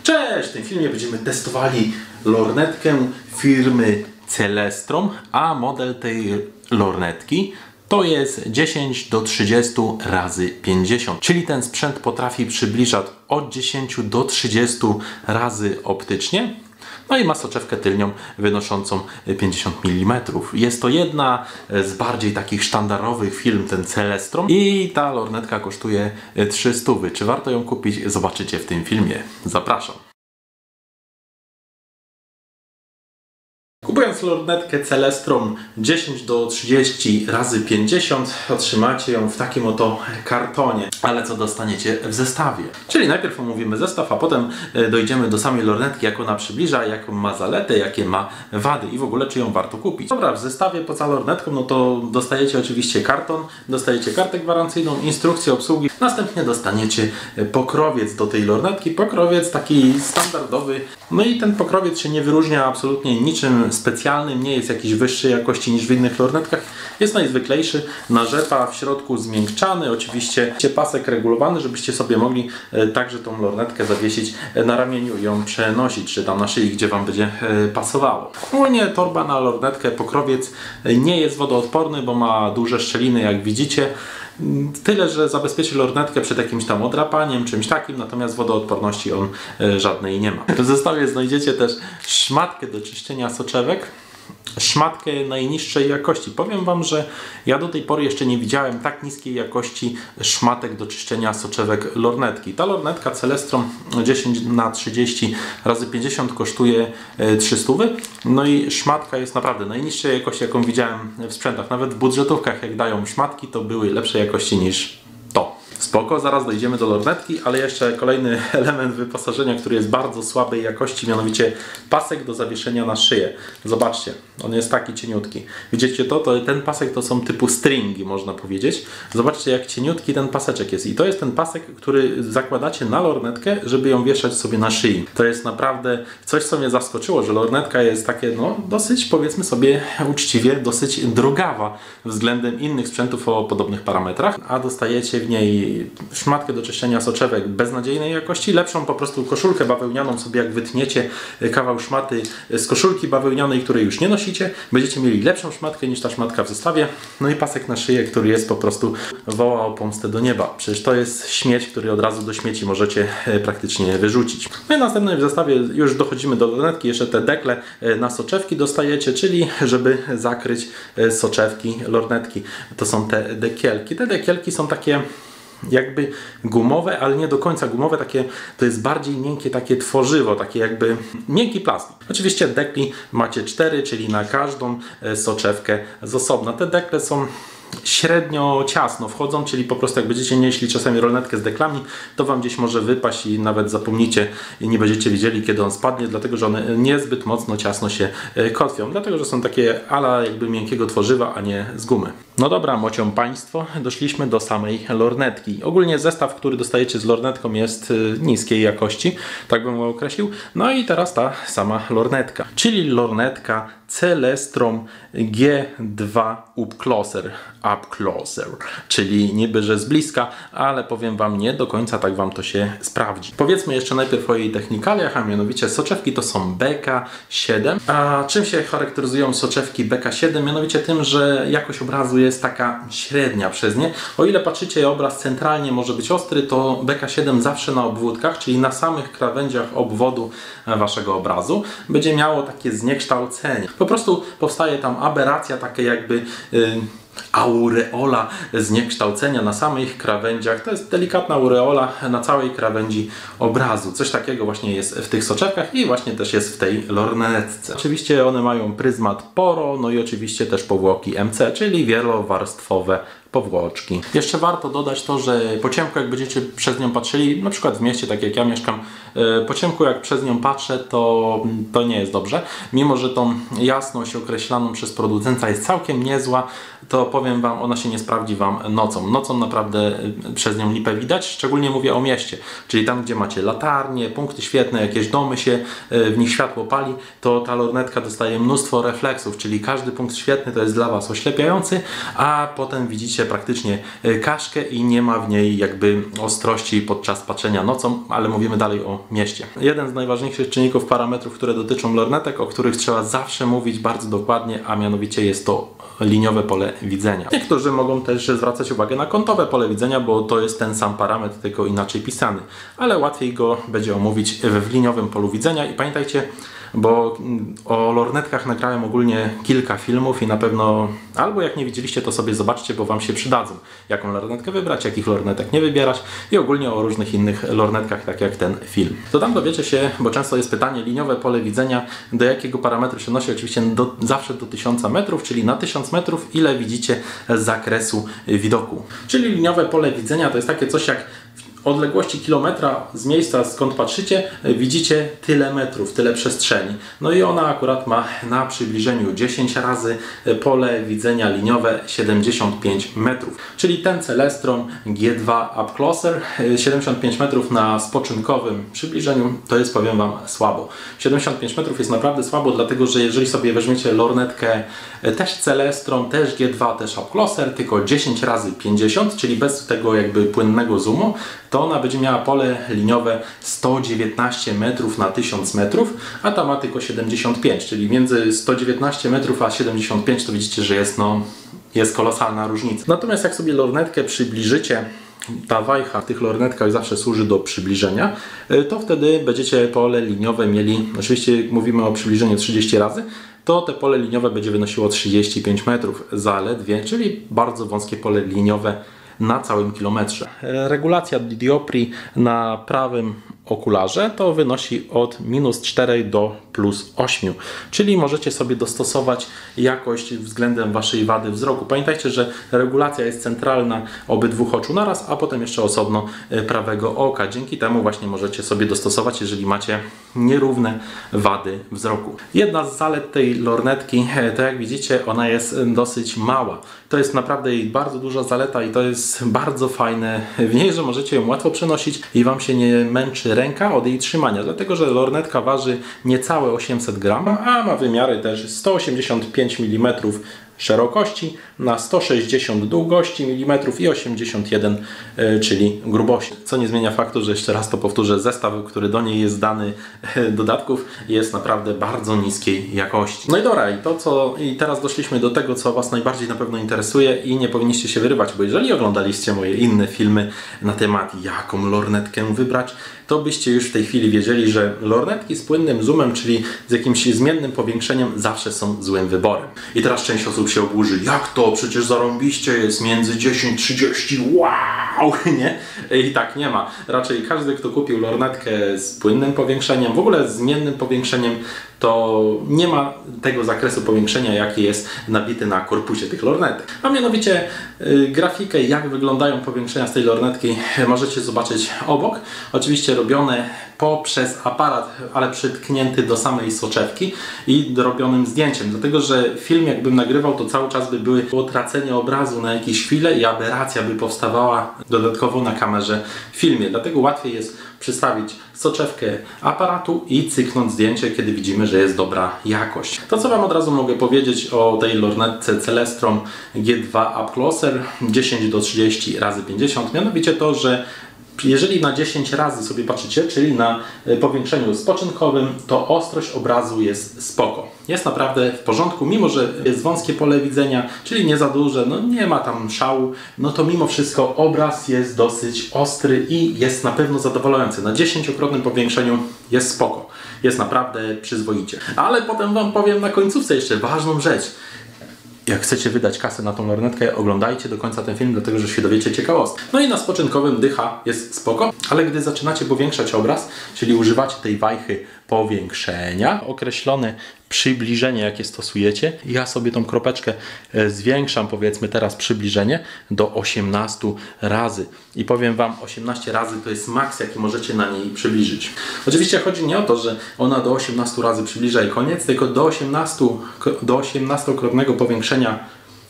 Cześć! W tym filmie będziemy testowali lornetkę firmy Celestron, a model tej lornetki to jest 10:30x50, czyli ten sprzęt potrafi przybliżać od 10 do 30 razy optycznie. No i ma soczewkę tylnią wynoszącą 50 mm. Jest to jedna z bardziej takich sztandarowych firm, ten Celestron, i ta lornetka kosztuje 300. Czy warto ją kupić? Zobaczycie w tym filmie. Zapraszam. Kupując lornetkę Celestron 10:30x50 otrzymacie ją w takim oto kartonie. Ale co dostaniecie w zestawie? Czyli najpierw omówimy zestaw, a potem dojdziemy do samej lornetki, jak ona przybliża, jaką ma zaletę, jakie ma wady i w ogóle czy ją warto kupić. Dobra, w zestawie poza lornetką no to dostajecie oczywiście karton, dostajecie kartę gwarancyjną, instrukcję obsługi, następnie dostaniecie pokrowiec do tej lornetki, pokrowiec taki standardowy. No i ten pokrowiec się nie wyróżnia absolutnie niczym specjalnym, nie jest jakiś wyższej jakości niż w innych lornetkach. Jest najzwyklejszy, na rzepa, w środku zmiękczany, oczywiście pasek regulowany, żebyście sobie mogli także tą lornetkę zawiesić na ramieniu i ją przenosić, czy tam na szyi, gdzie Wam będzie pasowało. Ogólnie torba na lornetkę, pokrowiec nie jest wodoodporny, bo ma duże szczeliny, jak widzicie. Tyle, że zabezpieczy lornetkę przed jakimś tam odrapaniem, czymś takim, natomiast wodoodporności on żadnej nie ma. W zestawie znajdziecie też szmatkę do czyszczenia soczewek. Szmatkę najniższej jakości. Powiem Wam, że ja do tej pory jeszcze nie widziałem tak niskiej jakości szmatek do czyszczenia soczewek lornetki. Ta lornetka Celestron 10:30x50 kosztuje 300. No i szmatka jest naprawdę najniższej jakości, jaką widziałem w sprzętach. Nawet w budżetówkach, jak dają szmatki, to były lepszej jakości niż to. Spoko, zaraz dojdziemy do lornetki, ale jeszcze kolejny element wyposażenia, który jest bardzo słabej jakości, mianowicie pasek do zawieszenia na szyję. Zobaczcie, on jest taki cieniutki. Widzicie to? Ten pasek to są typu stringi, można powiedzieć. Zobaczcie, jak cieniutki ten paseczek jest. I to jest ten pasek, który zakładacie na lornetkę, żeby ją wieszać sobie na szyi. To jest naprawdę coś, co mnie zaskoczyło, że lornetka jest takie, no, dosyć, powiedzmy sobie uczciwie, dosyć drogawa względem innych sprzętów o podobnych parametrach, a dostajecie w niej szmatkę do czyszczenia soczewek beznadziejnej jakości, lepszą po prostu koszulkę bawełnianą sobie, jak wytniecie kawał szmaty z koszulki bawełnianej, której już nie nosicie, będziecie mieli lepszą szmatkę niż ta szmatka w zestawie. No i pasek na szyję, który jest po prostu woła o pomstę do nieba. Przecież to jest śmieć, który od razu do śmieci możecie praktycznie wyrzucić. No i następnie w zestawie już dochodzimy do lornetki, jeszcze te dekle na soczewki dostajecie, czyli żeby zakryć soczewki lornetki. To są te dekielki. Te dekielki są takie jakby gumowe, ale nie do końca gumowe, takie, to jest bardziej miękkie takie tworzywo, takie jakby miękki plastik. Oczywiście dekli macie 4, czyli na każdą soczewkę z osobna. Te dekle są średnio ciasno wchodzą, czyli po prostu jak będziecie nieśli czasami lornetkę z deklami, to Wam gdzieś może wypaść i nawet zapomnicie i nie będziecie wiedzieli, kiedy on spadnie, dlatego że one niezbyt mocno ciasno się kotwią, dlatego że są takie ala jakby miękkiego tworzywa, a nie z gumy. No dobra, mocią Państwo, doszliśmy do samej lornetki. Ogólnie zestaw, który dostajecie z lornetką, jest niskiej jakości, tak bym go określił. No i teraz ta sama lornetka, czyli lornetka Celestron G2 Up Closer, czyli niby, że z bliska, ale powiem Wam, nie do końca tak Wam to się sprawdzi. Powiedzmy jeszcze najpierw o jej technikaliach, a mianowicie soczewki to są BK7. A czym się charakteryzują soczewki BK7? Mianowicie tym, że jakość obrazu jest taka średnia przez nie. O ile patrzycie, obraz centralnie może być ostry, to BK7 zawsze na obwódkach, czyli na samych krawędziach obwodu Waszego obrazu będzie miało takie zniekształcenie. Po prostu powstaje tam aberracja, takie jakby aureola zniekształcenia na samych krawędziach. To jest delikatna aureola na całej krawędzi obrazu. Coś takiego właśnie jest w tych soczewkach i właśnie też jest w tej lornetce. Oczywiście one mają pryzmat Poro, no i oczywiście też powłoki MC, czyli wielowarstwowe powłoczki. Jeszcze warto dodać to, że po ciemku, jak będziecie przez nią patrzyli, na przykład w mieście, tak jak ja mieszkam, po ciemku jak przez nią patrzę, to nie jest dobrze. Mimo że tą jasność określaną przez producenta jest całkiem niezła, to powiem Wam, ona się nie sprawdzi Wam nocą. Nocą naprawdę przez nią lipę widać, szczególnie mówię o mieście, czyli tam, gdzie macie latarnie, punkty świetne, jakieś domy się, w nich światło pali, to ta lornetka dostaje mnóstwo refleksów, czyli każdy punkt świetny to jest dla Was oślepiający, a potem widzicie widzicie praktycznie kaszkę i nie ma w niej jakby ostrości podczas patrzenia nocą, ale mówimy dalej o mieście. Jeden z najważniejszych czynników, parametrów, które dotyczą lornetek, o których trzeba zawsze mówić bardzo dokładnie, a mianowicie jest to liniowe pole widzenia. Niektórzy mogą też zwracać uwagę na kątowe pole widzenia, bo to jest ten sam parametr, tylko inaczej pisany, ale łatwiej go będzie omówić w liniowym polu widzenia i pamiętajcie, bo o lornetkach nagrałem ogólnie kilka filmów i na pewno, albo jak nie widzieliście, to sobie zobaczcie, bo Wam się przydadzą. Jaką lornetkę wybrać, jakich lornetek nie wybierać i ogólnie o różnych innych lornetkach, tak jak ten film. To tam dowiecie się, bo często jest pytanie, liniowe pole widzenia, do jakiego parametru się odnosi? Oczywiście zawsze do 1000 metrów, czyli na 1000 metrów ile widzicie z zakresu widoku. Czyli liniowe pole widzenia to jest takie coś jak odległości kilometra z miejsca, skąd patrzycie, widzicie tyle metrów, tyle przestrzeni. No i ona akurat ma na przybliżeniu 10 razy pole widzenia liniowe 75 metrów. Czyli ten Celestron G2 Up Closer 75 metrów na spoczynkowym przybliżeniu to jest, powiem Wam, słabo. 75 metrów jest naprawdę słabo, dlatego że jeżeli sobie weźmiecie lornetkę też Celestron, też G2, też Up Closer, tylko 10 razy 50, czyli bez tego jakby płynnego zoomu, to ona będzie miała pole liniowe 119 metrów na 1000 metrów, a ta ma tylko 75, czyli między 119 metrów a 75 to widzicie, że jest kolosalna różnica. Natomiast jak sobie lornetkę przybliżycie, ta wajcha w tych lornetkach zawsze służy do przybliżenia, to wtedy będziecie pole liniowe mieli, oczywiście mówimy o przybliżeniu 30 razy, to te pole liniowe będzie wynosiło 35 metrów zaledwie, czyli bardzo wąskie pole liniowe na całym kilometrze. Regulacja dioptrii na prawym okularze to wynosi od -4 do +8, czyli możecie sobie dostosować jakość względem Waszej wady wzroku. Pamiętajcie, że regulacja jest centralna obydwu oczu naraz, a potem jeszcze osobno prawego oka. Dzięki temu właśnie możecie sobie dostosować, jeżeli macie nierówne wady wzroku. Jedna z zalet tej lornetki, to jak widzicie, ona jest dosyć mała. To jest naprawdę jej bardzo duża zaleta i to jest bardzo fajne w niej, że możecie ją łatwo przenosić i Wam się nie męczy ręka od jej trzymania, dlatego że lornetka waży niecałe 800 gram, a ma wymiary też 185 mm szerokości na 160 długości mm i 81, czyli grubości. Co nie zmienia faktu, że jeszcze raz to powtórzę, zestaw, który do niej jest dany dodatków, jest naprawdę bardzo niskiej jakości. No i dobra, i teraz doszliśmy do tego, co Was najbardziej na pewno interesuje i nie powinniście się wyrywać, bo jeżeli oglądaliście moje inne filmy na temat jaką lornetkę wybrać, to byście już w tej chwili wiedzieli, że lornetki z płynnym zoomem, czyli z jakimś zmiennym powiększeniem, zawsze są złym wyborem. I teraz część osób się oburzy, jak to? Przecież zarąbiście jest między 10-30, wow, nie? I tak nie ma. Raczej każdy, kto kupił lornetkę z płynnym powiększeniem, w ogóle z zmiennym powiększeniem, to nie ma tego zakresu powiększenia, jaki jest nabity na korpusie tych lornetek. A mianowicie grafikę, jak wyglądają powiększenia z tej lornetki, możecie zobaczyć obok. Oczywiście robione poprzez aparat, ale przytknięty do samej soczewki i robionym zdjęciem. Dlatego, że film jakbym nagrywał, to cały czas by było tracenie obrazu na jakieś chwilę i aberracja by powstawała dodatkowo na kamerze w filmie. Dlatego łatwiej jest przystawić soczewkę aparatu i cyknąć zdjęcie, kiedy widzimy, że jest dobra jakość. To, co Wam od razu mogę powiedzieć o tej lornetce Celestron G2 Up Closer 10-30 razy 50, mianowicie to, że jeżeli na 10 razy sobie patrzycie, czyli na powiększeniu spoczynkowym, to ostrość obrazu jest spoko. Jest naprawdę w porządku, mimo że jest wąskie pole widzenia, czyli nie za duże, no nie ma tam szału, no to mimo wszystko obraz jest dosyć ostry i jest na pewno zadowalający. Na 10-krotnym powiększeniu jest spoko. Jest naprawdę przyzwoicie. Ale potem Wam powiem na końcówce jeszcze ważną rzecz. Jak chcecie wydać kasę na tą lornetkę, oglądajcie do końca ten film, dlatego że się dowiecie ciekawostek. No i na spoczynkowym dycha jest spoko, ale gdy zaczynacie powiększać obraz, czyli używacie tej wajchy powiększenia, określone przybliżenie, jakie stosujecie, ja sobie tą kropeczkę zwiększam, powiedzmy teraz przybliżenie do 18 razy. I powiem Wam, 18 razy to jest maks, jaki możecie na niej przybliżyć. Oczywiście chodzi nie o to, że ona do 18 razy przybliża i koniec, tylko do 18-krotnego powiększenia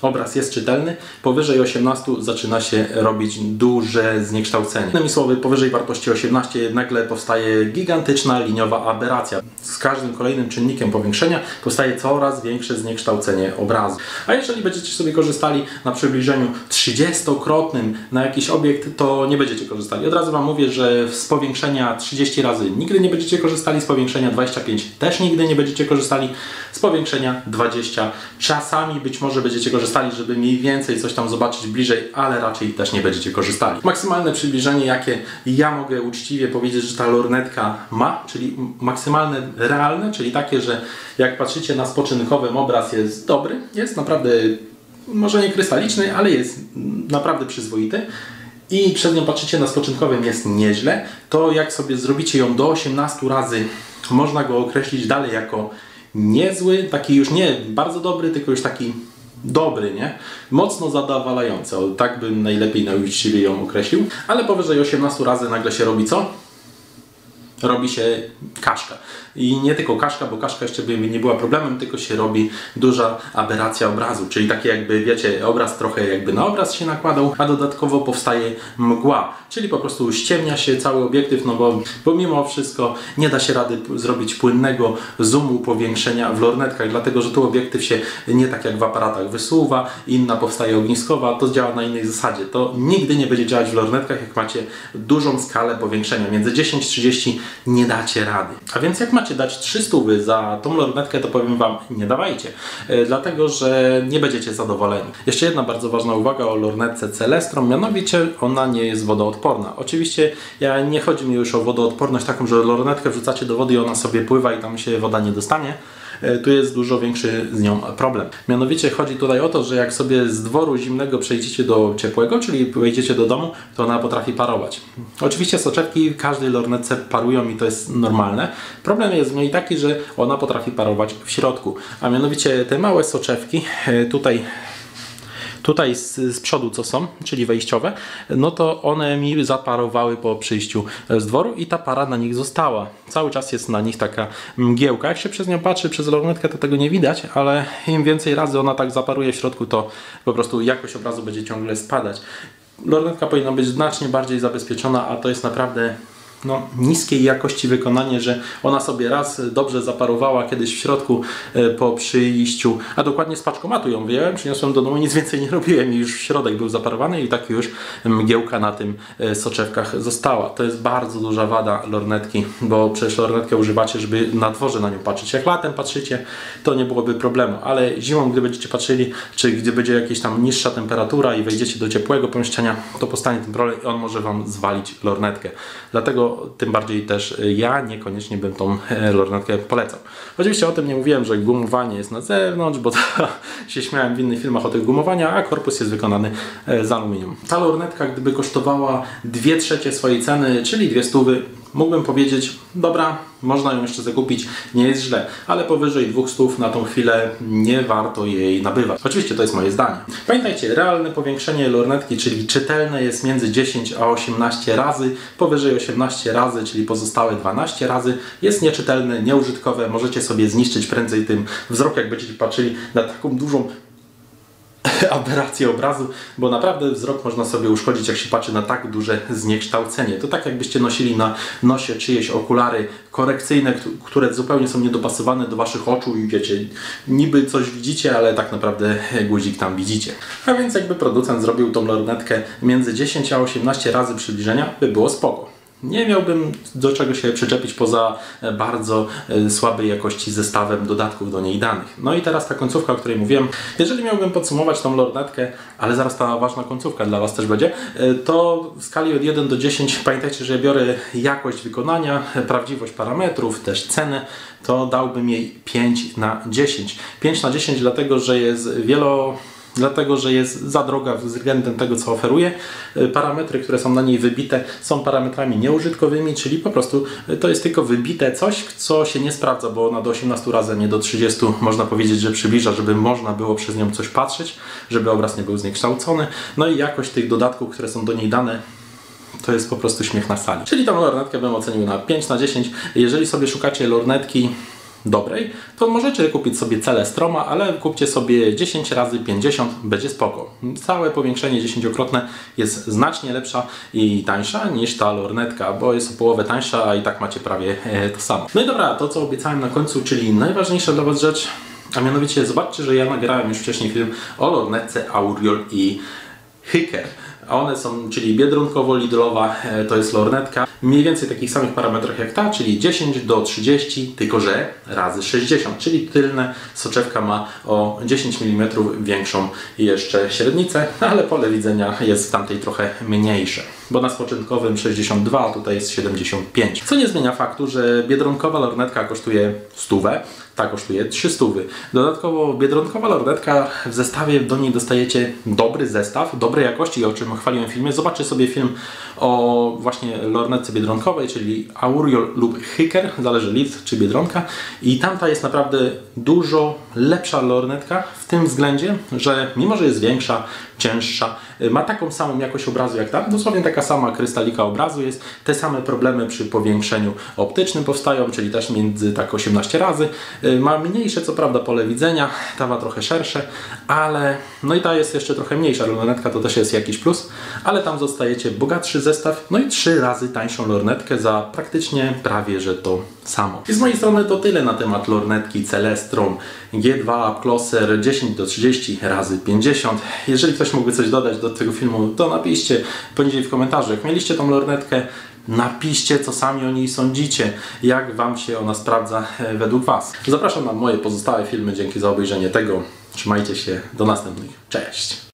obraz jest czytelny, powyżej 18 zaczyna się robić duże zniekształcenie. Innymi słowy, powyżej wartości 18 nagle powstaje gigantyczna liniowa aberracja. Z każdym kolejnym czynnikiem powiększenia powstaje coraz większe zniekształcenie obrazu. A jeżeli będziecie sobie korzystali na przybliżeniu 30-krotnym na jakiś obiekt, to nie będziecie korzystali. Od razu Wam mówię, że z powiększenia 30 razy nigdy nie będziecie korzystali, z powiększenia 25 też nigdy nie będziecie korzystali, z powiększenia 20 czasami być może będziecie korzystali, żeby mniej więcej coś tam zobaczyć bliżej, ale raczej też nie będziecie korzystali. Maksymalne przybliżenie, jakie ja mogę uczciwie powiedzieć, że ta lornetka ma, czyli maksymalne realne, czyli takie, że jak patrzycie na spoczynkowym, obraz jest dobry, jest naprawdę, może nie krystaliczny, ale jest naprawdę przyzwoity. I przed nią patrzycie na spoczynkowym, jest nieźle, to jak sobie zrobicie ją do 18 razy, można go określić dalej jako niezły, taki już nie bardzo dobry, tylko już taki dobry, nie? Mocno zadowalający, tak bym najlepiej, najuczciwiej ją określił, ale powyżej 18 razy nagle się robi co? Robi się kaszka. I nie tylko kaszka, bo kaszka jeszcze by nie była problemem, tylko się robi duża aberracja obrazu, czyli takie jakby, wiecie, obraz trochę jakby na obraz się nakładał, a dodatkowo powstaje mgła, czyli po prostu ściemnia się cały obiektyw, no bo mimo wszystko nie da się rady zrobić płynnego zoomu, powiększenia w lornetkach, dlatego że tu obiektyw się nie tak jak w aparatach wysuwa, inna powstaje ogniskowa, to działa na innej zasadzie. To nigdy nie będzie działać w lornetkach, jak macie dużą skalę powiększenia. Między 10-30 nie dacie rady. A więc jak macie dać 300 za tą lornetkę, to powiem Wam, nie dawajcie. Dlatego, że nie będziecie zadowoleni. Jeszcze jedna bardzo ważna uwaga o lornetce Celestron, mianowicie ona nie jest wodoodporna. Oczywiście nie chodzi mi już o wodoodporność taką, że lornetkę wrzucacie do wody i ona sobie pływa i tam się woda nie dostanie. Tu jest dużo większy z nią problem. Mianowicie chodzi tutaj o to, że jak sobie z dworu zimnego przejdziecie do ciepłego, czyli wejdziecie do domu, to ona potrafi parować. Oczywiście soczewki w każdej lornetce parują i to jest normalne. Problem jest w niej taki, że ona potrafi parować w środku. A mianowicie te małe soczewki tutaj z przodu co są, czyli wejściowe, no to one mi zaparowały po przyjściu z dworu i ta para na nich została. Cały czas jest na nich taka mgiełka. Jak się przez nią patrzy, przez lornetkę, to tego nie widać, ale im więcej razy ona tak zaparuje w środku, to po prostu jakość obrazu będzie ciągle spadać. Lornetka powinna być znacznie bardziej zabezpieczona, a to jest naprawdę niskiej jakości wykonanie, że ona sobie raz dobrze zaparowała kiedyś w środku po przyjściu, a dokładnie z paczkomatu ją wyjąłem, przyniosłem do domu, nic więcej nie robiłem i już środek był zaparowany i tak już mgiełka na tym soczewkach została. To jest bardzo duża wada lornetki, bo przecież lornetkę używacie, żeby na dworze na nią patrzeć. Jak latem patrzycie, to nie byłoby problemu, ale zimą, gdy będziecie patrzyli, czy gdy będzie jakaś tam niższa temperatura i wejdziecie do ciepłego pomieszczenia, to powstanie ten problem i on może Wam zwalić lornetkę. Dlatego tym bardziej też ja niekoniecznie bym tą lornetkę polecał. Oczywiście o tym nie mówiłem, że gumowanie jest na zewnątrz, bo to się śmiałem w innych filmach o tych gumowaniach, a korpus jest wykonany z aluminium. Ta lornetka, gdyby kosztowała 2/3 swojej ceny, czyli 200, mógłbym powiedzieć, dobra, można ją jeszcze zakupić, nie jest źle, ale powyżej 200 na tą chwilę nie warto jej nabywać. Oczywiście to jest moje zdanie. Pamiętajcie, realne powiększenie lornetki, czyli czytelne, jest między 10 a 18 razy, powyżej 18 razy, czyli pozostałe 12 razy, jest nieczytelne, nieużytkowe, możecie sobie zniszczyć prędzej tym wzrok, jak będziecie patrzyli na taką dużą aberrację obrazu, bo naprawdę wzrok można sobie uszkodzić, jak się patrzy na tak duże zniekształcenie. To tak jakbyście nosili na nosie czyjeś okulary korekcyjne, które zupełnie są niedopasowane do Waszych oczu i wiecie, niby coś widzicie, ale tak naprawdę guzik tam widzicie. A więc jakby producent zrobił tą lornetkę między 10 a 18 razy przybliżenia, by było spoko. Nie miałbym do czego się przyczepić poza bardzo słabej jakości zestawem dodatków do niej danych. No i teraz ta końcówka, o której mówiłem. Jeżeli miałbym podsumować tą lornetkę, ale zaraz ta ważna końcówka dla Was też będzie, to w skali od 1 do 10 pamiętajcie, że ja biorę jakość wykonania, prawdziwość parametrów, też cenę, to dałbym jej 5/10. 5/10 dlatego, że jest za droga względem tego, co oferuje. Parametry, które są na niej wybite, są parametrami nieużytkowymi, czyli po prostu to jest tylko wybite coś, co się nie sprawdza, bo ona do 18 razy, nie do 30 można powiedzieć, że przybliża, żeby można było przez nią coś patrzeć, żeby obraz nie był zniekształcony. No i jakość tych dodatków, które są do niej dane, to jest po prostu śmiech na sali. Czyli tą lornetkę bym ocenił na 5/10. Jeżeli sobie szukacie lornetki dobrej, to możecie kupić sobie Celestroma, ale kupcie sobie 10 razy 50, będzie spoko. Całe powiększenie 10-krotne jest znacznie lepsza i tańsza niż ta lornetka, bo jest o połowę tańsza, a i tak macie prawie to samo. No i dobra, to co obiecałem na końcu, czyli najważniejsza dla Was rzecz, a mianowicie zobaczcie, że ja nagrałem już wcześniej film o lornetce Auriol i Hyker. A one są, czyli biedronkowo-lidlowa, to jest lornetka, mniej więcej takich samych parametrach jak ta, czyli 10 do 30, tylko że razy 60, czyli tylne soczewka ma o 10 mm większą jeszcze średnicę, ale pole widzenia jest w tamtej trochę mniejsze, bo na spoczynkowym 62, a tutaj jest 75. Co nie zmienia faktu, że biedronkowa lornetka kosztuje 100, ta kosztuje 300. Dodatkowo biedronkowa lornetka, w zestawie do niej dostajecie dobry zestaw, dobrej jakości, o czym chwaliłem w filmie. Zobaczcie sobie film o właśnie lornetce biedronkowej, czyli Auriol lub Hyker, zależy lift czy biedronka. I tamta jest naprawdę dużo lepsza lornetka w tym względzie, że mimo, że jest większa, cięższa, ma taką samą jakość obrazu jak ta, dosłownie taka sama krystalika obrazu jest, te same problemy przy powiększeniu optycznym powstają, czyli też między tak 18 razy. Ma mniejsze co prawda pole widzenia, ta ma trochę szersze, ale no i ta jest jeszcze trochę mniejsza lornetka, to też jest jakiś plus, ale tam dostajecie bogatszy zestaw, no i 3 razy tańszą lornetkę za praktycznie prawie że to samo. I z mojej strony to tyle na temat lornetki Celestron G2 Closer 10 do 30 razy 50. Jeżeli ktoś mógłby coś dodać do tego filmu, to napiszcie poniżej w komentarzu. Jak mieliście tą lornetkę, napiszcie, co sami o niej sądzicie, jak Wam się ona sprawdza według Was. Zapraszam na moje pozostałe filmy, dzięki za obejrzenie tego. Trzymajcie się, do następnych. Cześć!